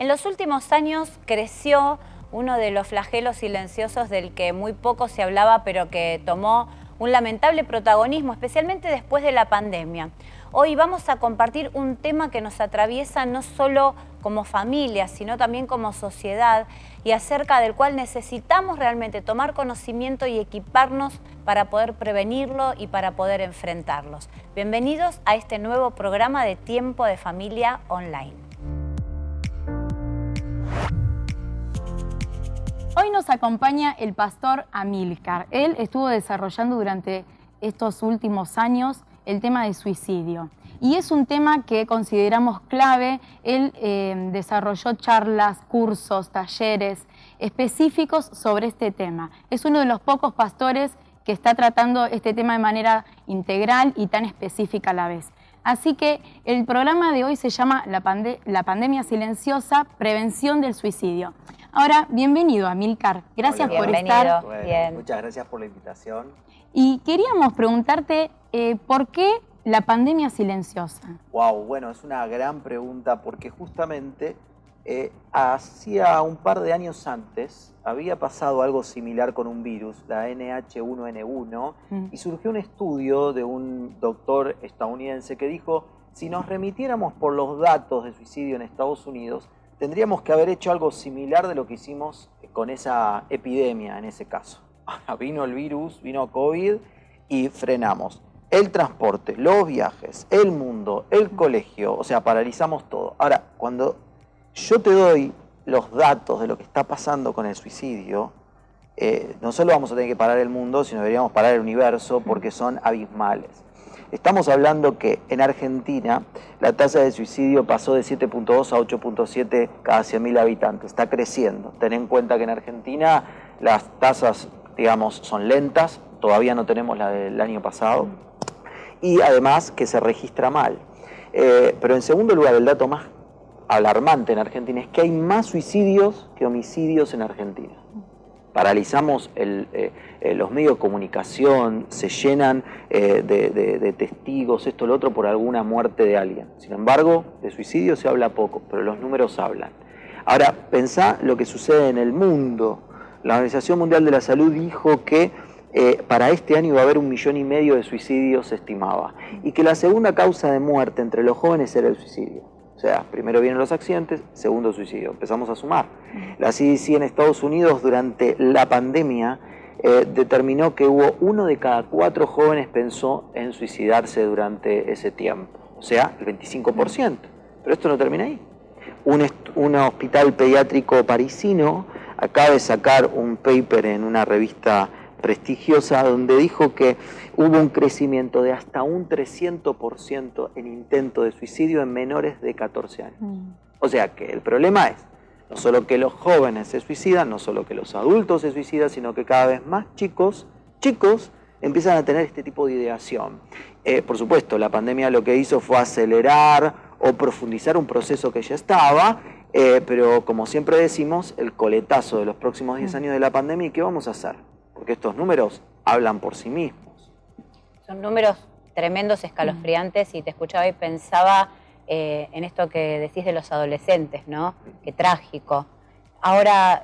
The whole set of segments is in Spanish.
En los últimos años creció uno de los flagelos silenciosos del que muy poco se hablaba, pero que tomó un lamentable protagonismo, especialmente después de la pandemia. Hoy vamos a compartir un tema que nos atraviesa no solo como familia, sino también como sociedad, y acerca del cual necesitamos realmente tomar conocimiento y equiparnos para poder prevenirlo y para poder enfrentarlos. Bienvenidos a este nuevo programa de Tiempo de Familia Online. Hoy nos acompaña el pastor Amílcar. Él estuvo desarrollando durante estos últimos años el tema de suicidio. Y es un tema que consideramos clave. Él desarrolló charlas, cursos, talleres específicos sobre este tema. Es uno de los pocos pastores que está tratando este tema de manera integral y tan específica a la vez. Así que el programa de hoy se llama La pandemia silenciosa, prevención del suicidio. Ahora, bienvenido, Amílcar. Gracias por estar. Bueno, Bien. muchas gracias por la invitación. Y queríamos preguntarte por qué la pandemia silenciosa. Wow, bueno, es una gran pregunta porque justamente hacía un par de años antes había pasado algo similar con un virus, la NH1N1, y surgió un estudio de un doctor estadounidense que dijo, si nos remitiéramos por los datos de suicidio en Estados Unidos, tendríamos que haber hecho algo similar de lo que hicimos con esa epidemia en ese caso. Vino el virus, vino COVID y frenamos el transporte, los viajes, el mundo, el colegio, o sea, paralizamos todo. Ahora, cuando yo te doy los datos de lo que está pasando con el suicidio, no solo vamos a tener que parar el mundo, sino deberíamos parar el universo porque son abismales. Estamos hablando que en Argentina la tasa de suicidio pasó de 7.2 a 8.7 cada 100.000 habitantes. Está creciendo. Ten en cuenta que en Argentina las tasas, digamos, son lentas. Todavía no tenemos la del año pasado. Y además que se registra mal. Pero en segundo lugar, el dato más alarmante en Argentina es que hay más suicidios que homicidios en Argentina. Paralizamos los medios de comunicación, se llenan de testigos, esto, lo otro, por alguna muerte de alguien. Sin embargo, de suicidio se habla poco, pero los números hablan. Ahora, pensá lo que sucede en el mundo. La Organización Mundial de la Salud dijo que para este año iba a haber 1,5 millones de suicidios, se estimaba. Y que la segunda causa de muerte entre los jóvenes era el suicidio. O sea, primero vienen los accidentes, segundo suicidio. Empezamos a sumar. La CDC en Estados Unidos durante la pandemia determinó que hubo 1 de cada 4 jóvenes pensó en suicidarse durante ese tiempo. O sea, el 25%. Pero esto no termina ahí. Un hospital pediátrico parisino acaba de sacar un paper en una revista prestigiosa donde dijo que hubo un crecimiento de hasta un 300% en intento de suicidio en menores de 14 años. O sea que el problema es no solo que los jóvenes se suicidan, no solo que los adultos se suicidan, sino que cada vez más chicos empiezan a tener este tipo de ideación. Por supuesto, la pandemia lo que hizo fue acelerar o profundizar un proceso que ya estaba, pero como siempre decimos, el coletazo de los próximos 10 años de la pandemia, ¿y qué vamos a hacer? Porque estos números hablan por sí mismos. Son números tremendos, escalofriantes, y te escuchaba y pensaba en esto que decís de los adolescentes, ¿no? Qué trágico. Ahora,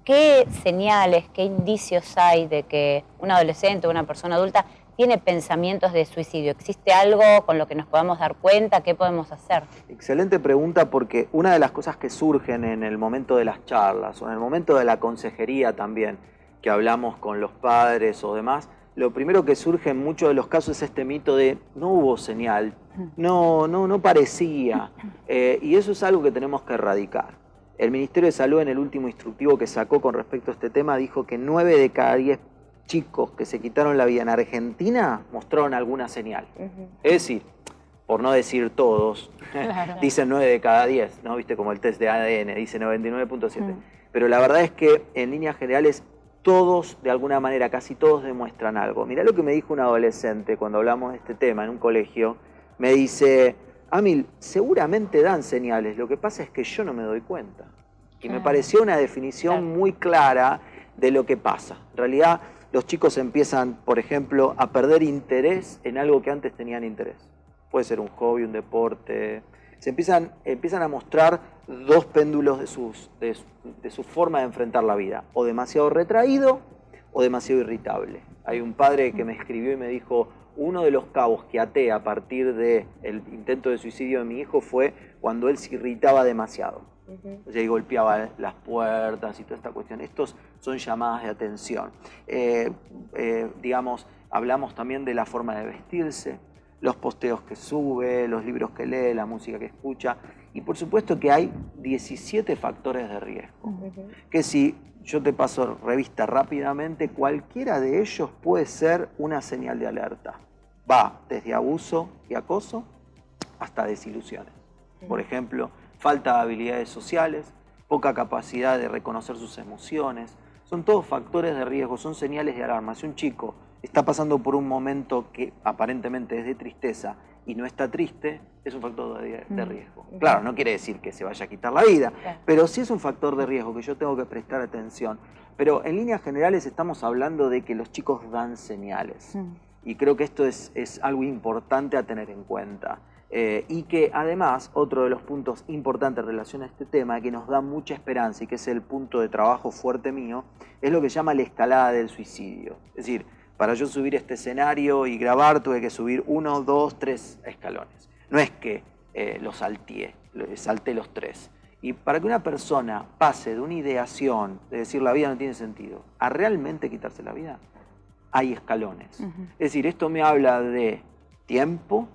¿qué señales, qué indicios hay de que un adolescente o una persona adulta tiene pensamientos de suicidio? ¿Existe algo con lo que nos podamos dar cuenta? ¿Qué podemos hacer? Excelente pregunta, porque una de las cosas que surgen en el momento de las charlas o en el momento de la consejería también, que hablamos con los padres o demás, lo primero que surge en muchos de los casos es este mito de no hubo señal, no parecía, y eso es algo que tenemos que erradicar. El Ministerio de Salud en el último instructivo que sacó con respecto a este tema dijo que 9 de cada 10 chicos que se quitaron la vida en Argentina mostraron alguna señal. Es decir, por no decir todos, claro, dicen 9 de cada 10, ¿no? Viste, como el test de ADN, dice 99.7. Pero la verdad es que en líneas generales todos, de alguna manera, casi todos demuestran algo. Mirá lo que me dijo un adolescente cuando hablamos de este tema en un colegio. Me dice, Amil, seguramente dan señales, lo que pasa es que yo no me doy cuenta. Y me pareció una definición muy clara de lo que pasa. En realidad, los chicos empiezan, por ejemplo, a perder interés en algo que antes tenían interés. Puede ser un hobby, un deporte. Se empiezan a mostrar dos péndulos de su forma de enfrentar la vida, o demasiado retraído o demasiado irritable. Hay un padre que me escribió y me dijo, uno de los cabos que até a partir del intento de suicidio de mi hijo fue cuando él se irritaba demasiado. O sea, y golpeaba las puertas y toda esta cuestión. Estos son llamadas de atención. Digamos, hablamos también de la forma de vestirse, los posteos que sube, los libros que lee, la música que escucha. Y por supuesto que hay 17 factores de riesgo. Que si yo te paso revista rápidamente, cualquiera de ellos puede ser una señal de alerta. Va desde abuso y acoso hasta desilusiones. Por ejemplo, falta de habilidades sociales, poca capacidad de reconocer sus emociones. Son todos factores de riesgo, son señales de alarma. Si un chico está pasando por un momento que aparentemente es de tristeza y no está triste, es un factor de riesgo. Claro, no quiere decir que se vaya a quitar la vida, pero sí es un factor de riesgo que yo tengo que prestar atención. Pero en líneas generales estamos hablando de que los chicos dan señales. Y creo que esto es algo importante a tener en cuenta. Y que además, otro de los puntos importantes en relación a este tema, que nos da mucha esperanza y que es el punto de trabajo fuerte mío, es lo que se llama la escalada del suicidio. Es decir, para yo subir este escenario y grabar tuve que subir 1, 2, 3 escalones. No es que lo salté los 3. Y para que una persona pase de una ideación, de decir la vida no tiene sentido, a realmente quitarse la vida, hay escalones. Es decir, esto me habla de tiempo,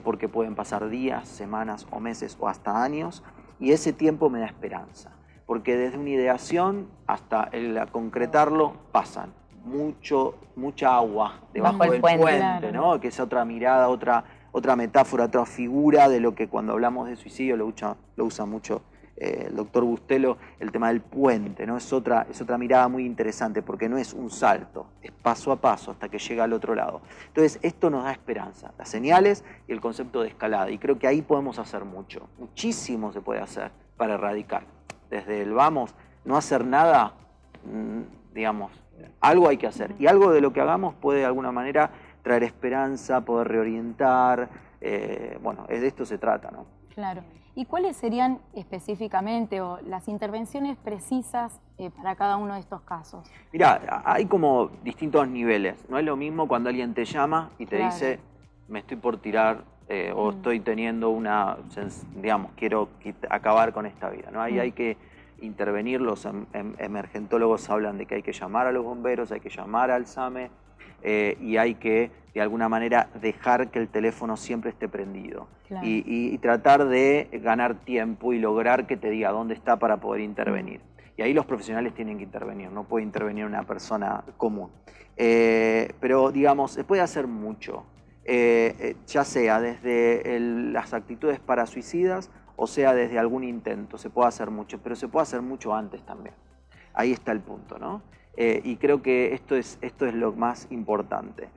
porque pueden pasar días, semanas o meses o hasta años, y ese tiempo me da esperanza. Porque desde una ideación hasta el concretarlo pasan mucha agua debajo del puente, ¿no? Que es otra mirada, otra metáfora, otra figura de lo que cuando hablamos de suicidio lo usa mucho el doctor Bustelo, el tema del puente, ¿no? Es otra mirada muy interesante porque no es un salto, es paso a paso hasta que llega al otro lado. Entonces esto nos da esperanza, las señales y el concepto de escalada, y creo que ahí podemos hacer muchísimo se puede hacer para erradicar. Desde el no hacer nada, digamos, algo hay que hacer, y algo de lo que hagamos puede de alguna manera traer esperanza, poder reorientar, bueno, de esto se trata, ¿no? Claro. ¿Y cuáles serían específicamente o las intervenciones precisas para cada uno de estos casos? Mirá, hay como distintos niveles. No es lo mismo cuando alguien te llama y te dice, me estoy por tirar o estoy teniendo digamos, quiero acabar con esta vida, ¿no? Ahí hay que intervenir, los emergentólogos hablan de que hay que llamar a los bomberos, hay que llamar al SAME y hay que, de alguna manera, dejar que el teléfono siempre esté prendido. Claro. Y tratar de ganar tiempo y lograr que te diga dónde está para poder intervenir. Y ahí los profesionales tienen que intervenir, no puede intervenir una persona común. Pero, digamos, se puede hacer mucho, ya sea desde las actitudes parasuicidas o sea desde algún intento, se puede hacer mucho, pero se puede hacer mucho antes también. Ahí está el punto, ¿no? Y creo que esto es lo más importante.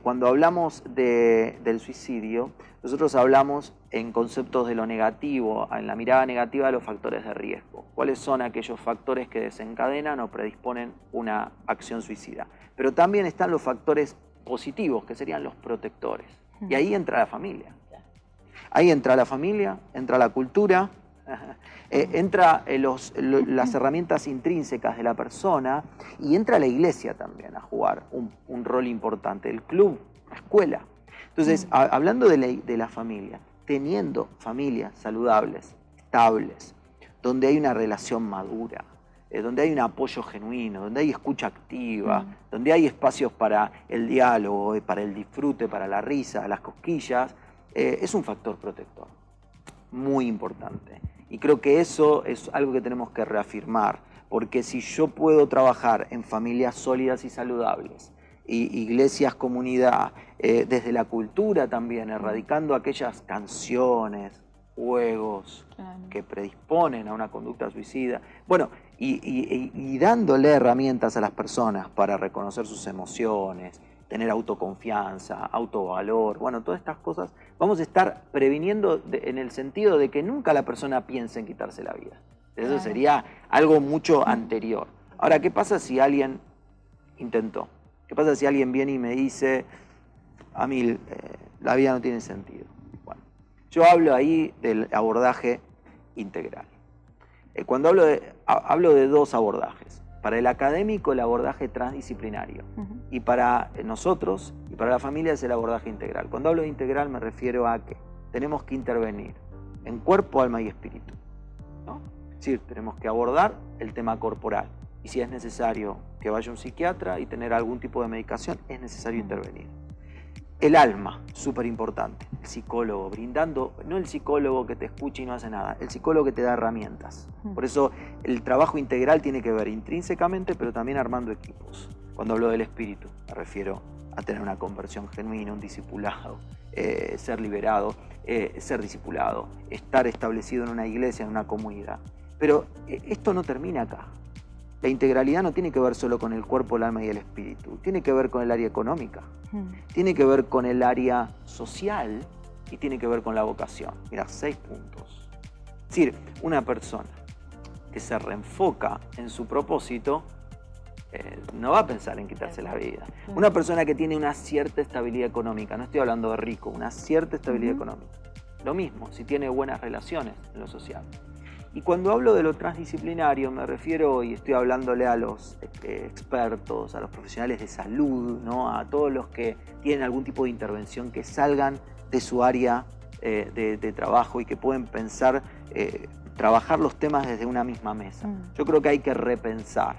Cuando hablamos del suicidio, nosotros hablamos en conceptos de lo negativo, en la mirada negativa de los factores de riesgo. ¿Cuáles son aquellos factores que desencadenan o predisponen una acción suicida? Pero también están los factores positivos, que serían los protectores. Y ahí entra la familia. Ahí entra la familia, entra la cultura, entra las herramientas intrínsecas de la persona y entra la iglesia también a jugar un rol importante, el club, la escuela. Entonces, hablando de la familia, teniendo familias saludables, estables, donde hay una relación madura, donde hay un apoyo genuino, donde hay escucha activa, donde hay espacios para el diálogo, para el disfrute, para la risa, las cosquillas, es un factor protector muy importante. Y creo que eso es algo que tenemos que reafirmar, porque si yo puedo trabajar en familias sólidas y saludables, iglesias, comunidad, desde la cultura también, erradicando aquellas canciones, juegos que predisponen a una conducta suicida, bueno, y dándole herramientas a las personas para reconocer sus emociones, tener autoconfianza, autovalor, bueno, todas estas cosas, vamos a estar previniendo en el sentido de que nunca la persona piense en quitarse la vida. Eso sería algo mucho anterior. Ahora, ¿qué pasa si alguien intentó? ¿Qué pasa si alguien viene y me dice, la vida no tiene sentido? Bueno, yo hablo ahí del abordaje integral. Cuando hablo de dos abordajes. Para el académico, el abordaje transdisciplinario. Y para nosotros y para la familia es el abordaje integral. Cuando hablo de integral me refiero a que tenemos que intervenir en cuerpo, alma y espíritu, ¿no? Es decir, tenemos que abordar el tema corporal. Y si es necesario que vaya un psiquiatra y tener algún tipo de medicación, es necesario intervenir. El alma, súper importante. El psicólogo, brindando, no el psicólogo que te escucha y no hace nada, el psicólogo que te da herramientas. Por eso el trabajo integral tiene que ver intrínsecamente, pero también armando equipos. Cuando hablo del espíritu, me refiero a tener una conversión genuina, un discipulado, ser liberado, ser discipulado, estar establecido en una iglesia, en una comunidad. Pero esto no termina acá. La integralidad no tiene que ver solo con el cuerpo, el alma y el espíritu. Tiene que ver con el área económica, tiene que ver con el área social y tiene que ver con la vocación. Mira, 6 puntos. Es decir, una persona que se reenfoca en su propósito no va a pensar en quitarse la vida. Una persona que tiene una cierta estabilidad económica, no estoy hablando de rico, una cierta estabilidad económica. Lo mismo, si tiene buenas relaciones en lo social. Y cuando hablo de lo transdisciplinario me refiero, y estoy hablándole a los expertos, a los profesionales de salud, ¿no? A todos los que tienen algún tipo de intervención que salgan de su área de trabajo y que pueden pensar, trabajar los temas desde una misma mesa. Yo creo que hay que repensar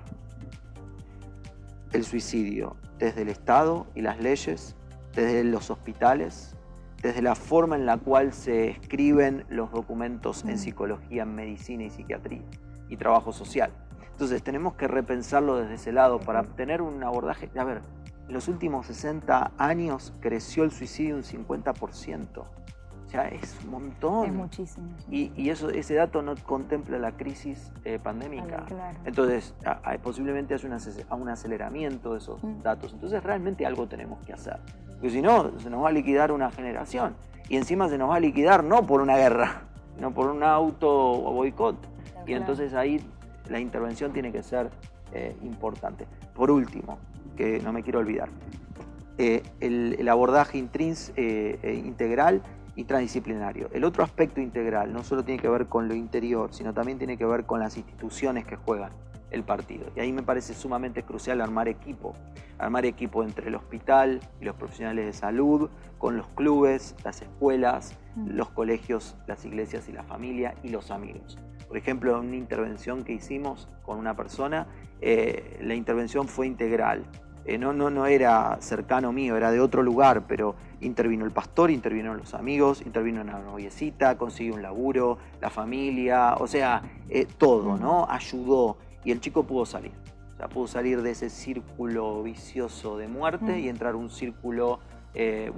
el suicidio desde el Estado y las leyes, desde los hospitales, desde la forma en la cual se escriben los documentos en psicología, en medicina y psiquiatría y trabajo social. Entonces tenemos que repensarlo desde ese lado para tener un abordaje. A ver, en los últimos 60 años creció el suicidio un 50%. O sea, es un montón. Es muchísimo. Y ese dato no contempla la crisis pandémica. Claro. Entonces, posiblemente haya un aceleramiento de esos datos. Entonces, realmente algo tenemos que hacer. Porque si no, se nos va a liquidar una generación. Y encima se nos va a liquidar no por una guerra, sino por un auto o boicot. Y entonces ahí la intervención tiene que ser importante. Por último, que no me quiero olvidar, el abordaje integral y transdisciplinario. El otro aspecto integral no solo tiene que ver con lo interior, sino también tiene que ver con las instituciones que juegan el partido. Y ahí me parece sumamente crucial armar equipo entre el hospital y los profesionales de salud, con los clubes, las escuelas, los colegios, las iglesias y la familia y los amigos. Por ejemplo, en una intervención que hicimos con una persona, la intervención fue integral. No era cercano mío, era de otro lugar, pero intervino el pastor, intervinieron los amigos, intervino una noviecita, consiguió un laburo, la familia, o sea, todo, ¿no? Ayudó y el chico pudo salir. O sea, pudo salir de ese círculo vicioso de muerte y entrar a un círculo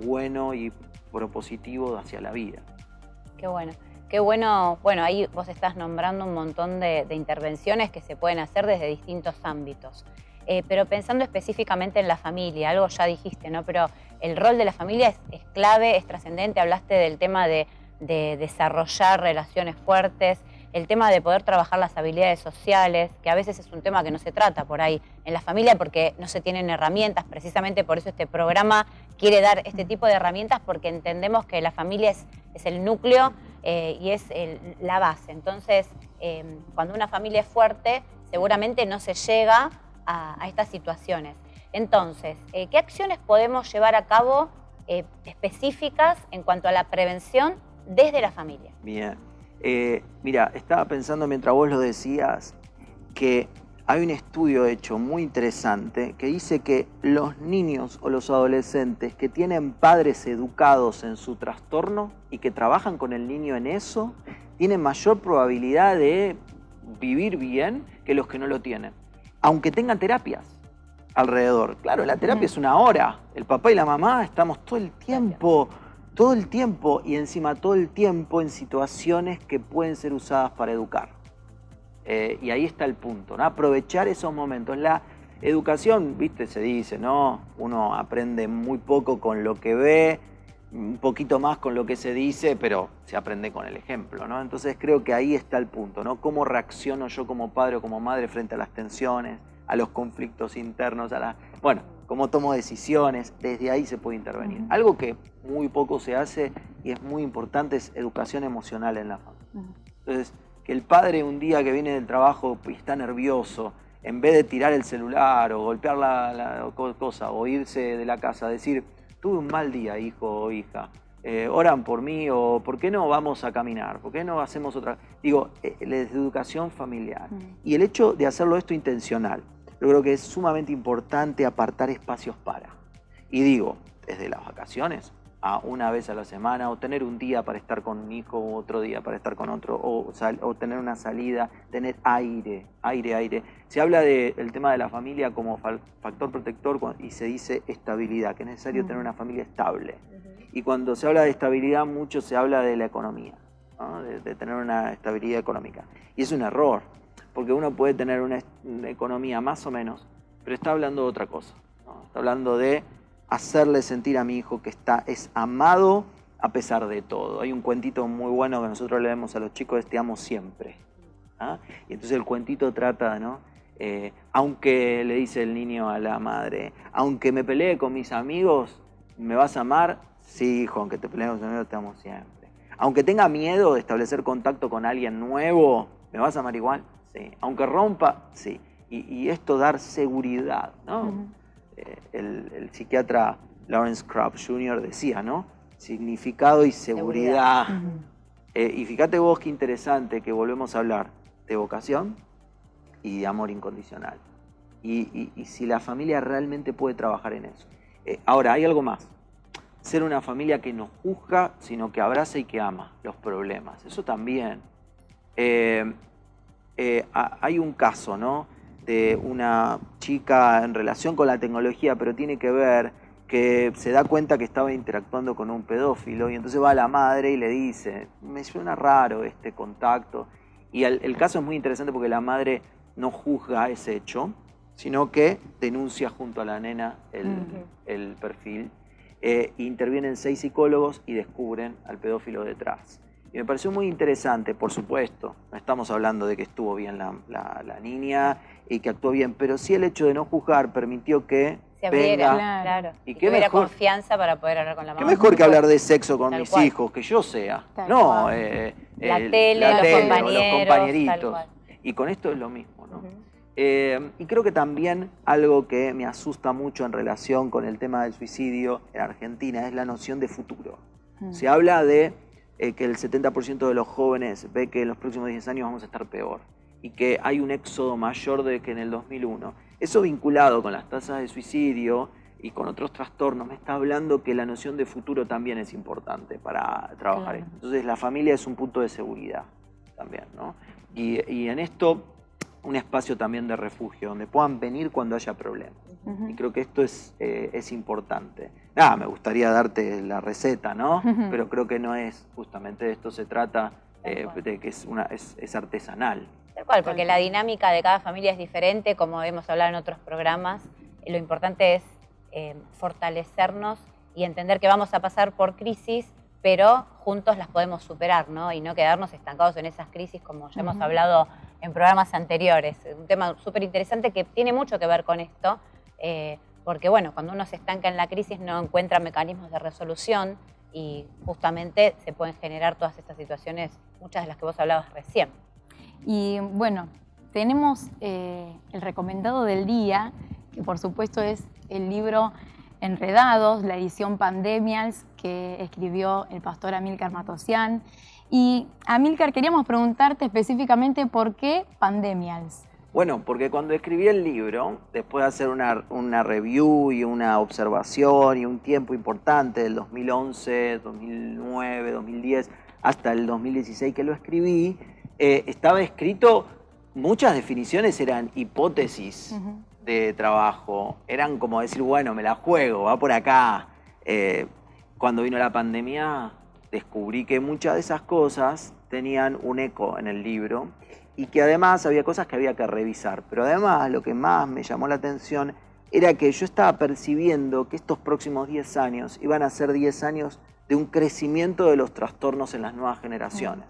bueno y propositivo hacia la vida. Qué bueno. Qué bueno, ahí vos estás nombrando un montón de intervenciones que se pueden hacer desde distintos ámbitos. Pero pensando específicamente en la familia, algo ya dijiste, ¿no? Pero el rol de la familia es clave, es trascendente. Hablaste del tema de desarrollar relaciones fuertes, el tema de poder trabajar las habilidades sociales, que a veces es un tema que no se trata por ahí en la familia porque no se tienen herramientas. Precisamente por eso este programa quiere dar este tipo de herramientas, porque entendemos que la familia es el núcleo y es la base. Entonces, cuando una familia es fuerte, seguramente no se llega a estas situaciones. Entonces, ¿qué acciones podemos llevar a cabo específicas en cuanto a la prevención desde la familia? Bien. Mira, estaba pensando mientras vos lo decías que hay un estudio hecho muy interesante que dice que los niños o los adolescentes que tienen padres educados en su trastorno y que trabajan con el niño en eso, tienen mayor probabilidad de vivir bien que los que no lo tienen, aunque tengan terapias alrededor. Claro, la terapia es una hora. El papá y la mamá estamos todo el tiempo y encima todo el tiempo en situaciones que pueden ser usadas para educar. Y ahí está el punto, ¿no? Aprovechar esos momentos. La educación, viste, se dice, ¿no? Uno aprende muy poco con lo que ve, un poquito más con lo que se dice, pero se aprende con el ejemplo, ¿no? Entonces creo que ahí está el punto, ¿no? ¿Cómo reacciono yo como padre o como madre frente a las tensiones, a los conflictos internos, bueno, cómo tomo decisiones? Desde ahí se puede intervenir. Algo que muy poco se hace y es muy importante es educación emocional en la familia. Entonces, que el padre un día que viene del trabajo y está nervioso, en vez de tirar el celular o golpear la cosa o irse de la casa, decir, tuve un mal día, hijo o hija, oran por mí, o ¿por qué no vamos a caminar? ¿Por qué no hacemos otra? Digo, la educación familiar. Y el hecho de hacerlo esto intencional, yo creo que es sumamente importante apartar espacios para. Y digo, desde las vacaciones a una vez a la semana, o tener un día para estar con un hijo, o otro día para estar con otro, o tener una salida, tener aire. Se habla del tema de la familia como factor protector y se dice estabilidad, que es necesario tener una familia estable. Y cuando se habla de estabilidad, mucho se habla de la economía, ¿no? de tener una estabilidad económica. Y es un error, porque uno puede tener una economía más o menos, pero está hablando de otra cosa, ¿no? Está hablando de hacerle sentir a mi hijo que es amado a pesar de todo. Hay un cuentito muy bueno que nosotros leemos a los chicos, Te amo siempre. ¿Ah? Y entonces el cuentito trata, ¿no? Aunque le dice el niño a la madre, aunque me pelee con mis amigos, ¿me vas a amar? Sí, hijo, aunque te pelees con tus amigos, te amo siempre. Aunque tenga miedo de establecer contacto con alguien nuevo, ¿me vas a amar igual? Sí. Aunque rompa, sí. Y esto dar seguridad, ¿no? El psiquiatra Lawrence Crabb Jr. decía, ¿no? Significado y seguridad. Y fíjate vos qué interesante que volvemos a hablar de vocación y de amor incondicional. Y si la familia realmente puede trabajar en eso. Ahora, hay algo más. Ser una familia que no juzga, sino que abraza y que ama los problemas. Eso también. Hay un caso, ¿no? De una chica en relación con la tecnología, pero tiene que ver que se da cuenta que estaba interactuando con un pedófilo y entonces va a la madre y le dice, me suena raro este contacto. Y el caso es muy interesante porque la madre no juzga ese hecho, sino que denuncia junto a la nena el perfil. Intervienen 6 psicólogos y descubren al pedófilo detrás. Y me pareció muy interesante, por supuesto, no estamos hablando de que estuvo bien la niña y que actuó bien, pero sí el hecho de no juzgar permitió que se abriera, venga, claro, y que que hubiera mejor, confianza para poder hablar con la mamá. qué mejor que hablar de sexo con mis cual. hijos, que yo sea, Tal no cual. La tele, los o compañeros, los compañeritos. tal cual. Y con esto es lo mismo, ¿no? Y creo que también algo que me asusta mucho en relación con el tema del suicidio en Argentina es la noción de futuro. Se habla de que el 70% de los jóvenes ve que en los próximos 10 años vamos a estar peor y que hay un éxodo mayor de que en el 2001. Eso vinculado con las tasas de suicidio y con otros trastornos me está hablando que la noción de futuro también es importante para trabajar esto. Entonces la familia es un punto de seguridad también, ¿no? Y en esto un espacio también de refugio, donde puedan venir cuando haya problemas. Y creo que esto es importante. Nada, me gustaría darte la receta, ¿no? Pero creo que no es, justamente de esto se trata, de que es artesanal. Tal cual, porque la dinámica de cada familia es diferente, como hemos hablado en otros programas. Lo importante es fortalecernos y entender que vamos a pasar por crisis, pero juntos las podemos superar, ¿no? Y no quedarnos estancados en esas crisis, como ya hemos hablado en programas anteriores. Un tema súper interesante que tiene mucho que ver con esto, porque bueno, cuando uno se estanca en la crisis no encuentra mecanismos de resolución y justamente se pueden generar todas estas situaciones, muchas de las que vos hablabas recién. Y bueno, tenemos el recomendado del día, que por supuesto es el libro Enredados, la edición Pandemials, que escribió el pastor Amílcar Matosian. Y Amílcar, queríamos preguntarte específicamente por qué Pandemials. Bueno, porque cuando escribí el libro, después de hacer una review y una observación y un tiempo importante del 2011, 2009, 2010, hasta el 2016 que lo escribí, estaba escrito, muchas definiciones eran hipótesis de trabajo, eran como decir, bueno, me la juego, va por acá. Cuando vino la pandemia, descubrí que muchas de esas cosas tenían un eco en el libro y que además había cosas que había que revisar. Pero además lo que más me llamó la atención era que yo estaba percibiendo que estos próximos 10 años iban a ser 10 años de un crecimiento de los trastornos en las nuevas generaciones.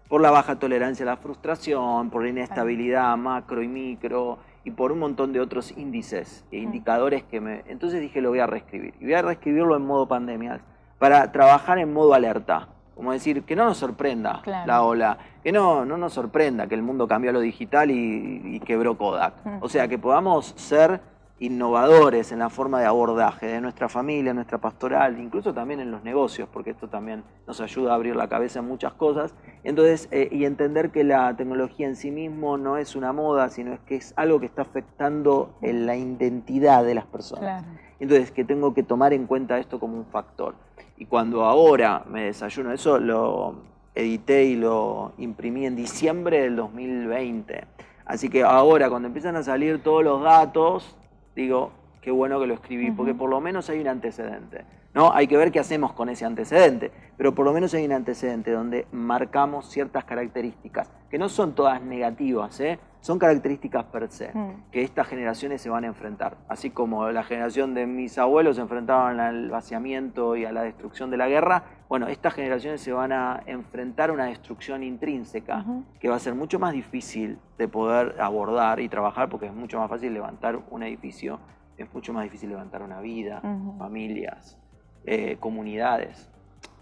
Por la baja tolerancia a la frustración, por la inestabilidad macro y micro y por un montón de otros índices e indicadores que Entonces dije, lo voy a reescribir. Y voy a reescribirlo en modo pandemia para trabajar en modo alerta. Como decir, que no nos sorprenda Claro. la ola, que no nos sorprenda que el mundo cambió a lo digital y quebró Kodak. O sea, que podamos ser innovadores en la forma de abordaje de nuestra familia, nuestra pastoral, incluso también en los negocios, porque esto también nos ayuda a abrir la cabeza en muchas cosas. Entonces, y entender que la tecnología en sí mismo no es una moda, sino es que es algo que está afectando en la identidad de las personas. Claro. Entonces, que tengo que tomar en cuenta esto como un factor. Y cuando ahora me desayuno, eso lo edité y lo imprimí en diciembre del 2020. Así que ahora, cuando empiezan a salir todos los datos, digo, qué bueno que lo escribí, porque por lo menos hay un antecedente, ¿no? Hay que ver qué hacemos con ese antecedente, pero por lo menos hay un antecedente donde marcamos ciertas características, que no son todas negativas, son características per se, que estas generaciones se van a enfrentar. Así como la generación de mis abuelos se enfrentaban al vaciamiento y a la destrucción de la guerra, bueno, estas generaciones se van a enfrentar a una destrucción intrínseca que va a ser mucho más difícil de poder abordar y trabajar, porque es mucho más fácil levantar un edificio, es mucho más difícil levantar una vida, familias, comunidades.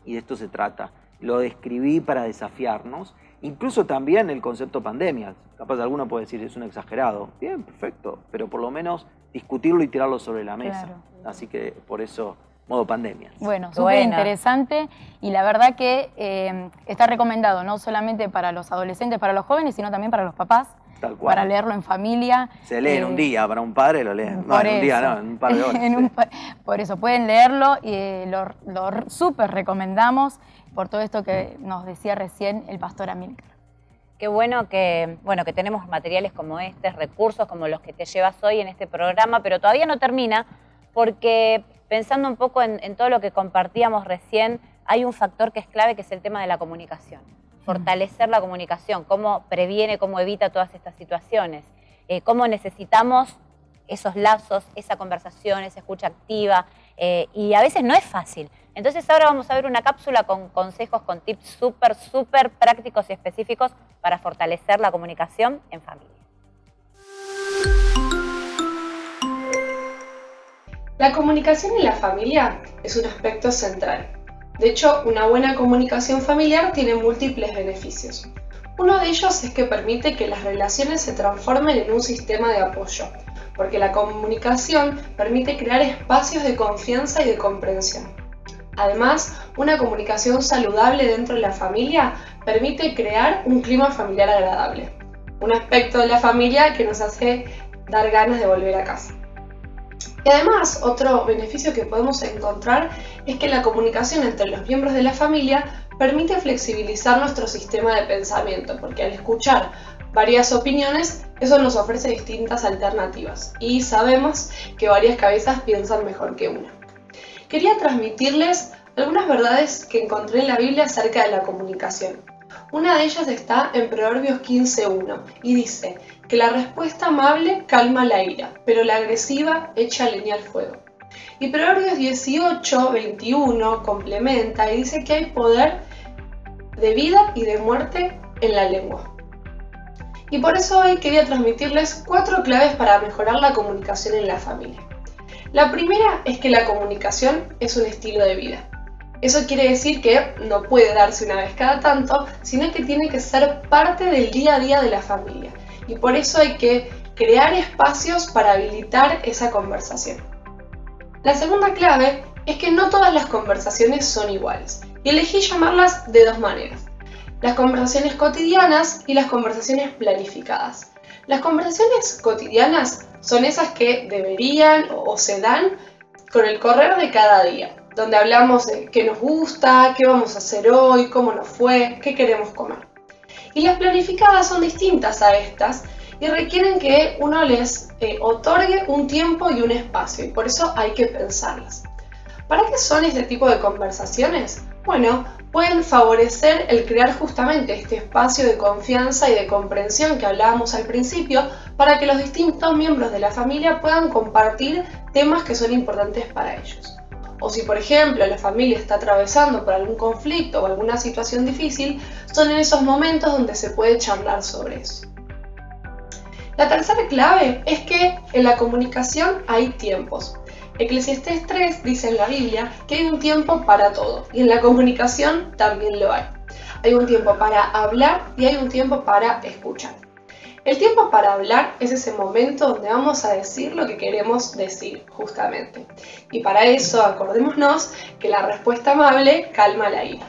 Y de esto se trata. Lo describí para desafiarnos, incluso también el concepto pandemia. Capaz alguno puede decir, es un exagerado. Bien, perfecto, pero por lo menos discutirlo y tirarlo sobre la mesa. Claro. Así que por eso, modo pandemia. Bueno, súper interesante, y la verdad que está recomendado no solamente para los adolescentes, para los jóvenes, sino también para los papás. Tal cual. Para leerlo en familia. Se lee en un día, para un padre lo leen. No, en un día no, en un par de horas. Por eso, pueden leerlo y lo súper recomendamos por todo esto que nos decía recién el pastor Amílcar. Qué bueno que tenemos materiales como este, recursos como los que te llevas hoy en este programa, pero todavía no termina, porque pensando un poco en todo lo que compartíamos recién, hay un factor que es clave, que es el tema de la comunicación. Fortalecer la comunicación, cómo previene, cómo evita todas estas situaciones, cómo necesitamos esos lazos, esa conversación, esa escucha activa, y a veces no es fácil. Entonces ahora vamos a ver una cápsula con consejos, con tips súper prácticos y específicos para fortalecer la comunicación en familia. La comunicación en la familia es un aspecto central. De hecho, una buena comunicación familiar tiene múltiples beneficios. Uno de ellos es que permite que las relaciones se transformen en un sistema de apoyo, porque la comunicación permite crear espacios de confianza y de comprensión. Además, una comunicación saludable dentro de la familia permite crear un clima familiar agradable, un aspecto de la familia que nos hace dar ganas de volver a casa. Y además, otro beneficio que podemos encontrar es que la comunicación entre los miembros de la familia permite flexibilizar nuestro sistema de pensamiento, porque al escuchar varias opiniones, eso nos ofrece distintas alternativas y sabemos que varias cabezas piensan mejor que una. Quería transmitirles algunas verdades que encontré en la Biblia acerca de la comunicación. Una de ellas está en Proverbios 15:1 y dice que la respuesta amable calma la ira, pero la agresiva echa leña al fuego. Y Proverbios 18:21 complementa y dice que hay poder de vida y de muerte en la lengua. Y por eso hoy quería transmitirles 4 claves para mejorar la comunicación en la familia. La primera es que la comunicación es un estilo de vida. Eso quiere decir que no puede darse una vez cada tanto, sino que tiene que ser parte del día a día de la familia. Y por eso hay que crear espacios para habilitar esa conversación. La segunda clave es que no todas las conversaciones son iguales. Y elegí llamarlas de 2 maneras: las conversaciones cotidianas y las conversaciones planificadas. Las conversaciones cotidianas son esas que deberían o se dan con el correr de cada día, donde hablamos de qué nos gusta, qué vamos a hacer hoy, cómo nos fue, qué queremos comer. Y las planificadas son distintas a estas y requieren que uno les otorgue un tiempo y un espacio, y por eso hay que pensarlas. ¿Para qué son este tipo de conversaciones? Bueno, pueden favorecer el crear justamente este espacio de confianza y de comprensión que hablábamos al principio, para que los distintos miembros de la familia puedan compartir temas que son importantes para ellos. O si, por ejemplo, la familia está atravesando por algún conflicto o alguna situación difícil, son en esos momentos donde se puede charlar sobre eso. La tercera clave es que en la comunicación hay tiempos. Eclesiastés 3 dice en la Biblia que hay un tiempo para todo, y en la comunicación también lo hay. Hay un tiempo para hablar y hay un tiempo para escuchar. El tiempo para hablar es ese momento donde vamos a decir lo que queremos decir, justamente. Y para eso, acordémonos que la respuesta amable calma la ira.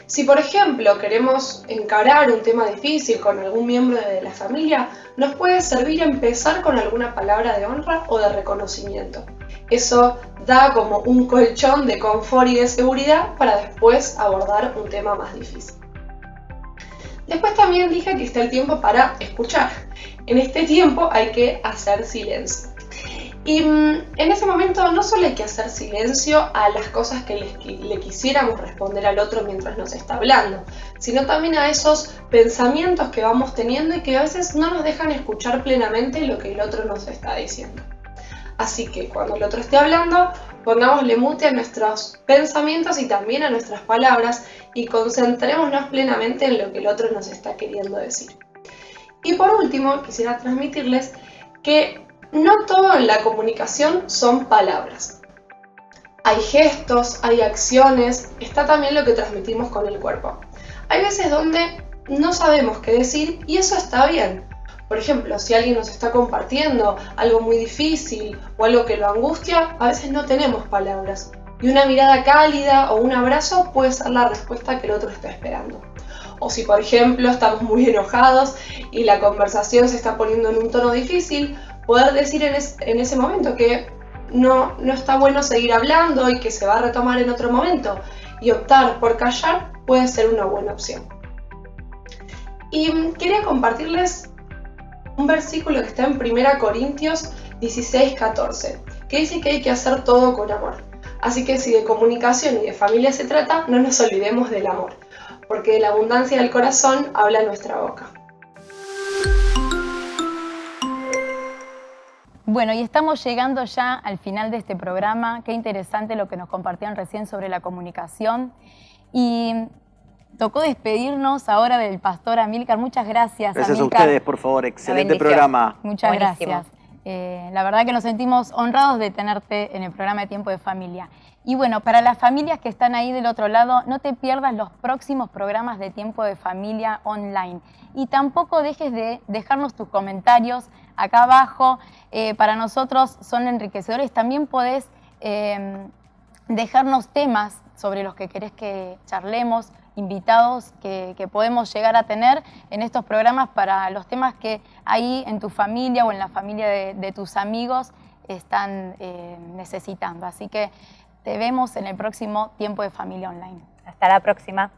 Si, por ejemplo, queremos encarar un tema difícil con algún miembro de la familia, nos puede servir empezar con alguna palabra de honra o de reconocimiento. Eso da como un colchón de confort y de seguridad para después abordar un tema más difícil. Después también dije que está el tiempo para escuchar. En este tiempo hay que hacer silencio. Y en ese momento no solo hay que hacer silencio a las cosas que le quisiéramos responder al otro mientras nos está hablando, sino también a esos pensamientos que vamos teniendo y que a veces no nos dejan escuchar plenamente lo que el otro nos está diciendo. Así que cuando el otro esté hablando, pongámosle mute a nuestros pensamientos y también a nuestras palabras y concentrémonos plenamente en lo que el otro nos está queriendo decir. Y por último, quisiera transmitirles que no todo en la comunicación son palabras. Hay gestos, hay acciones, está también lo que transmitimos con el cuerpo. Hay veces donde no sabemos qué decir y eso está bien. Por ejemplo, si alguien nos está compartiendo algo muy difícil o algo que lo angustia, a veces no tenemos palabras. Y una mirada cálida o un abrazo puede ser la respuesta que el otro está esperando. O si, por ejemplo, estamos muy enojados y la conversación se está poniendo en un tono difícil, poder decir en ese momento que no está bueno seguir hablando y que se va a retomar en otro momento. Y optar por callar puede ser una buena opción. Y quería compartirles un versículo que está en 1 Corintios 16:14, que dice que hay que hacer todo con amor. Así que si de comunicación y de familia se trata, no nos olvidemos del amor, porque de la abundancia del corazón habla nuestra boca. Bueno, y estamos llegando ya al final de este programa. Qué interesante lo que nos compartían recién sobre la comunicación. Y tocó despedirnos ahora del pastor Amílcar. Muchas gracias, Gracias Amílcar. a ustedes, por favor. Excelente programa. Muchas Buenísimo. gracias. La verdad que nos sentimos honrados de tenerte en el programa de Tiempo de Familia. Y bueno, para las familias que están ahí del otro lado, no te pierdas los próximos programas de Tiempo de Familia online. Y tampoco dejes de dejarnos tus comentarios acá abajo. Para nosotros son enriquecedores. También podés dejarnos temas sobre los que querés que charlemos, invitados que podemos llegar a tener en estos programas para los temas que ahí en tu familia o en la familia de tus amigos están necesitando. Así que te vemos en el próximo Tiempo de Familia Online. Hasta la próxima.